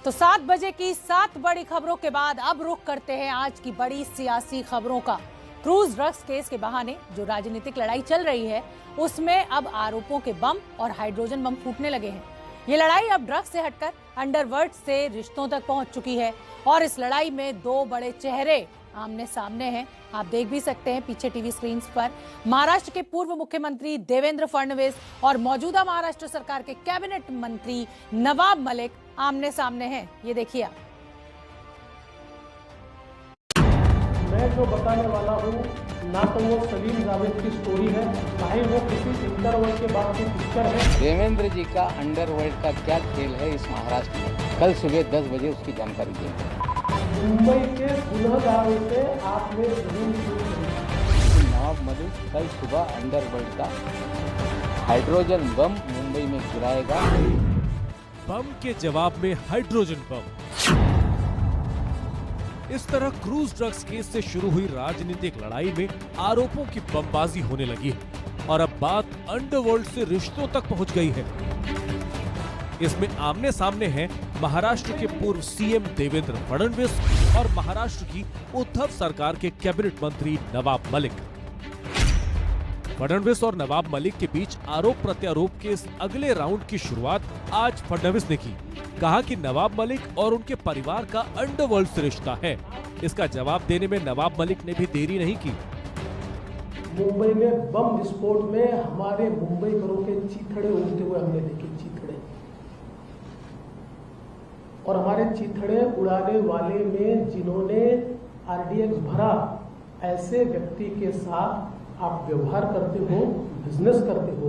तो 7 बजे की 7 बड़ी खबरों के बाद अब रुख करते हैं आज की बड़ी सियासी खबरों का। क्रूज ड्रग्स केस के बहाने जो राजनीतिक लड़ाई चल रही है उसमें अब आरोपों के बम और हाइड्रोजन बम फूटने लगे हैं। ये लड़ाई अब ड्रग्स से हटकर अंडरवर्ल्ड से रिश्तों तक पहुंच चुकी है और इस लड़ाई में दो बड़े चेहरे आमने सामने हैं। आप देख भी सकते हैं पीछे टीवी स्क्रीन पर महाराष्ट्र के पूर्व मुख्यमंत्री देवेंद्र फडणवीस और मौजूदा महाराष्ट्र सरकार के कैबिनेट मंत्री नवाब मलिक आमने सामने हैं। ये देखिए आप। मैं जो बताने वाला हूँ ना तो वो सलीम जावेद की स्टोरी है, ना ही वो किसी अंडरवर्ल्ड के बाद की पिक्चर है। देवेंद्र जी का अंडरवर्ल्ड का क्या खेल है इस महाराष्ट्र में, कल सुबह 10 बजे उसकी जानकारी देंगे। मुंबई के गुनहगारों से आपने जमीन क्यों खरीदी? नवाब मलिक कल सुबह अंडरवर्ल्ड का हाइड्रोजन बम मुंबई में गिराएगा। बम के जवाब में हाइड्रोजन बम। इस तरह क्रूज ड्रग्स केस से शुरू हुई राजनीतिक लड़ाई में आरोपों की बमबाजी होने लगी है और अब बात अंडरवर्ल्ड से रिश्तों तक पहुंच गई है। इसमें आमने सामने हैं महाराष्ट्र के पूर्व सीएम देवेंद्र फडणवीस और महाराष्ट्र की उद्धव सरकार के कैबिनेट मंत्री नवाब मलिक। फडणवीस और नवाब मलिक के बीच आरोप प्रत्यारोप के इस अगले राउंड की शुरुआत आज फडणवीस ने की। कहा कि नवाब मलिक और उनके परिवार का अंडरवर्ल्ड से रिश्ता है। इसका जवाब देने में नवाब मलिक ने भी देरी नहीं की। मुंबई में बम विस्फोट में हमारे मुंबईकरों के चीथड़े उड़ते हुए हमने देखे, चीथड़े, और हमारे चीथड़े उड़ाने वाले में जिन्होंने आरडीएक्स भरा, ऐसे व्यक्ति के साथ आप व्यवहार करते हो, बिजनेस करते हो।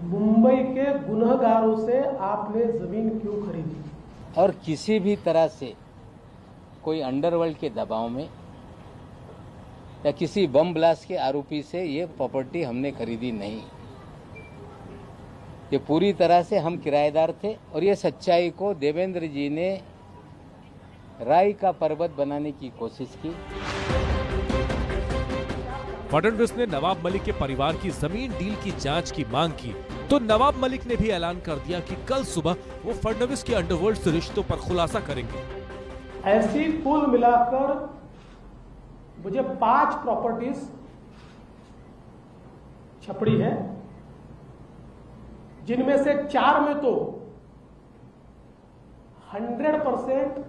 मुंबई के गुनहगारों से आपने जमीन क्यों खरीदी? और किसी भी तरह से कोई अंडरवर्ल्ड के दबाव में या किसी बम ब्लास्ट के आरोपी से ये प्रॉपर्टी हमने खरीदी नहीं। ये पूरी तरह से हम किराएदार थे और ये सच्चाई को देवेंद्र जी ने राई का पर्वत बनाने की कोशिश की। फडणवीस ने नवाब मलिक के परिवार की जमीन डील की जांच की मांग की तो नवाब मलिक ने भी ऐलान कर दिया कि कल सुबह वो फडणवीस के अंडरवर्ल्ड से रिश्तों पर खुलासा करेंगे। ऐसी कुल मिलाकर मुझे 5 प्रॉपर्टीज छपड़ी है, जिनमें से 4 में तो 100%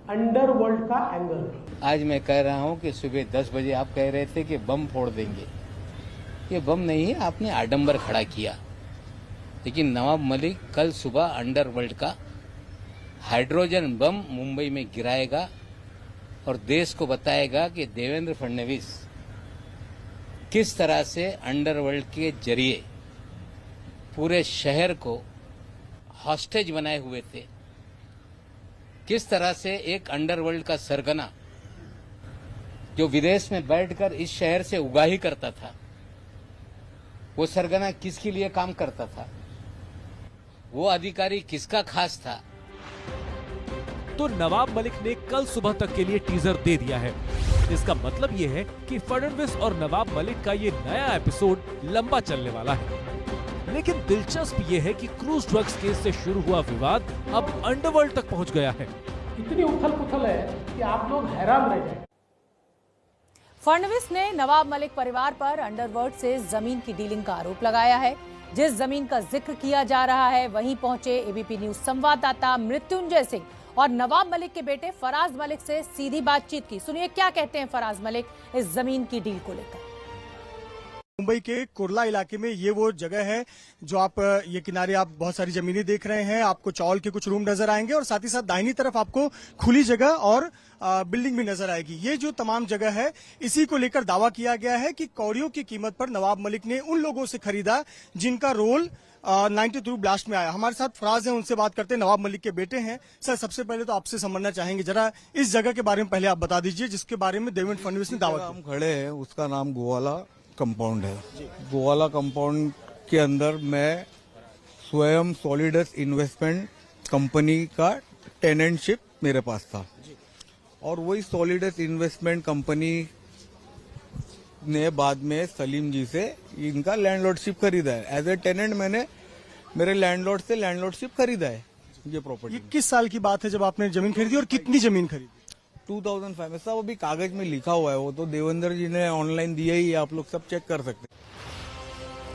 अंडरवर्ल्ड का एंगल है। आज मैं कह रहा हूं कि सुबह 10 बजे आप कह रहे थे कि बम फोड़ देंगे। ये बम नहीं है, आपने आडंबर खड़ा किया। लेकिन नवाब मलिक कल सुबह अंडरवर्ल्ड का हाइड्रोजन बम मुंबई में गिराएगा और देश को बताएगा कि देवेंद्र फडणवीस किस तरह से अंडरवर्ल्ड के जरिए पूरे शहर को हॉस्टेज बनाए हुए थे। किस तरह से एक अंडरवर्ल्ड का सरगना जो विदेश में बैठकर इस शहर से उगाही करता था, वो सरगना किसके लिए काम करता था, वो अधिकारी किसका खास था। तो नवाब मलिक ने कल सुबह तक के लिए टीजर दे दिया है। इसका मतलब ये है कि फडणवीस और नवाब मलिक का ये नया एपिसोड लंबा चलने वाला है। लेकिन दिलचस्प ये है कि क्रूज ड्रग्स केस से शुरू हुआ विवाद अब अंडरवर्ल्ड तक पहुंच गया है। इतनी उथल पुथल है कि आप लोग हैरान रह जाए। फडणवीस ने नवाब मलिक परिवार पर अंडरवर्ल्ड से जमीन की डीलिंग का आरोप लगाया है। जिस जमीन का जिक्र किया जा रहा है वहीं पहुंचे एबीपी न्यूज संवाददाता मृत्युंजय सिंह और नवाब मलिक के बेटे फराज मलिक से सीधी बातचीत की। सुनिए क्या कहते हैं फराज मलिक इस जमीन की डील को लेकर। मुंबई के कुर्ला इलाके में ये वो जगह है जो आप ये किनारे आप बहुत सारी जमीनें देख रहे हैं। आपको चौल के कुछ रूम नजर आएंगे और साथ ही साथ दाहिनी तरफ आपको खुली जगह और बिल्डिंग भी नजर आएगी। ये जो तमाम जगह है, इसी को लेकर दावा किया गया है कि कौड़ियों की कीमत पर नवाब मलिक ने उन लोगों से खरीदा जिनका रोल 92 ब्लास्ट में आया। हमारे साथ फराज हैं, उनसे बात करते हैं। नवाब मलिक के बेटे हैं। सर, सबसे पहले तो आपसे समझना चाहेंगे, जरा इस जगह के बारे में पहले आप बता दीजिए जिसके बारे में देवेंद्र फडणवीस ने दावा किया। हम खड़े हैं, उसका नाम गोवाला कंपाउंड है। गोवाला कंपाउंड के अंदर मैं स्वयं सॉलिडस इन्वेस्टमेंट कंपनी का टेनेंटशिप मेरे पास था और वही सॉलिडस इन्वेस्टमेंट कंपनी ने बाद में सलीम जी से इनका लैंडलॉर्डशिप खरीदा है। एज ए टेनेंट मैंने मेरे लैंडलॉर्ड से लैंडलॉर्डशिप खरीदा है। ये प्रॉपर्टी ये किस साल की बात है जब आपने जमीन खरीदी और कितनी जमीन खरीदी? 2005 में सब अभी कागज में लिखा हुआ है, वो तो देवेंद्र जी ने ऑनलाइन दिया ही है, आप लोग सब चेक कर सकते हैं।